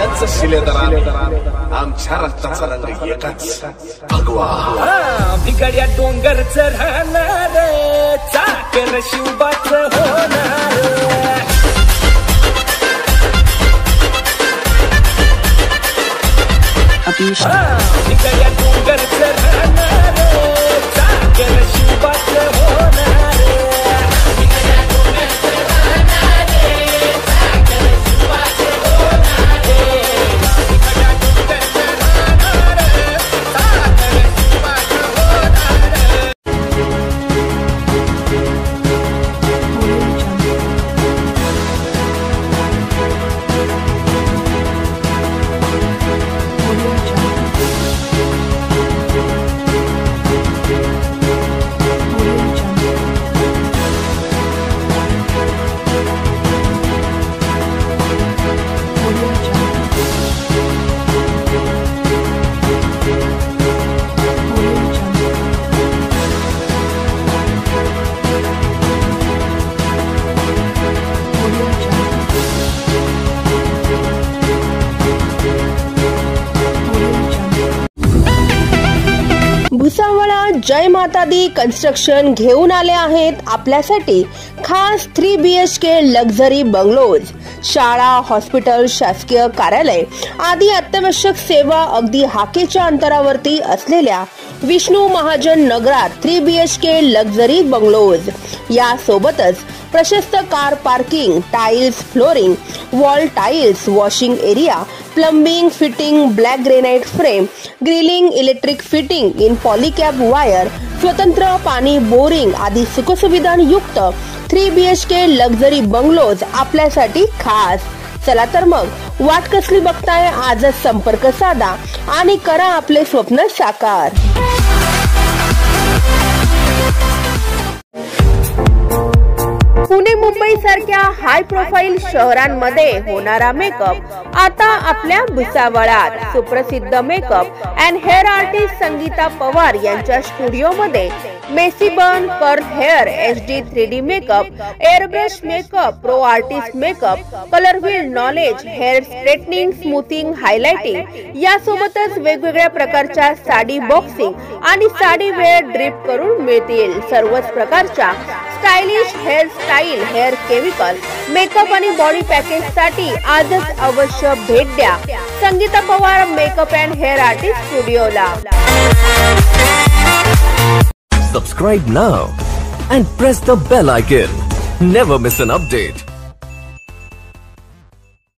सगळ्यांचं शिलेदार आमच्या रक्ताचा रंग एकच भगवा. भिगड्या डोंगरचं राहणार चाकर शिवबाचं होणार. भिगड्या डोंगरचं राहणार चाकर शिवबाचं होणार. भुसावळा जय माता दी कन्स्ट्रक्शन घेऊन आले आहेत आपल्यासाठी खास 3 BHK लक्झरी बंगलोज. शाळा, हॉस्पिटल, शासकीय कार्यालय आदी अत्यावश्यक सेवा अगदी हाकेच्या अंतरावरती असलेल्या विष्णू महाजन नगरात 3 BHK लक्झरी बंगलोज. यासोबतच प्रशस्त car parking, tiles, flooring, wall tiles, washing area, plumbing, fitting, black granite frame, grilling, electric fitting in Polycab wire, स्वतंत्र पाणी बोरिंग आदी सुखसुविधांयुक्त 3 BHK लक्झरी बंगलोज आपल्यासाठी खास. चला तर मग वाट कसली बघताय, आजच संपर्क साधा आणि करा आपले स्वप्न साकार. पुणे, मुंबई सारख्या हाय प्रोफाईल शहरांमध्ये होणारा मेकअप आता आपल्या भुसावळात. सुप्रसिद्ध makeup and hair artist Sangeeta Pawar यांच्या स्टुडिओ मध्ये messy bun, curl hair, HD 3D makeup, airbrush makeup, pro artist makeup, colour wheel knowledge, hair straightening, smoothing, highlighting यासोबतच वेगवेगळ्या प्रकारच्या साडी बॉक्सिंग आणि साडी वेअर ड्रिप करून मिळतील. सर्वच प्रकारच्या stylish hair style, hair chemical, makeup आणि बॉडी पॅकेज साठी आजच अवश्य भेट द्या Sangeeta Pawar makeup and hair artist स्टुडिओला. Subscribe now and press the bell icon. Never miss an update.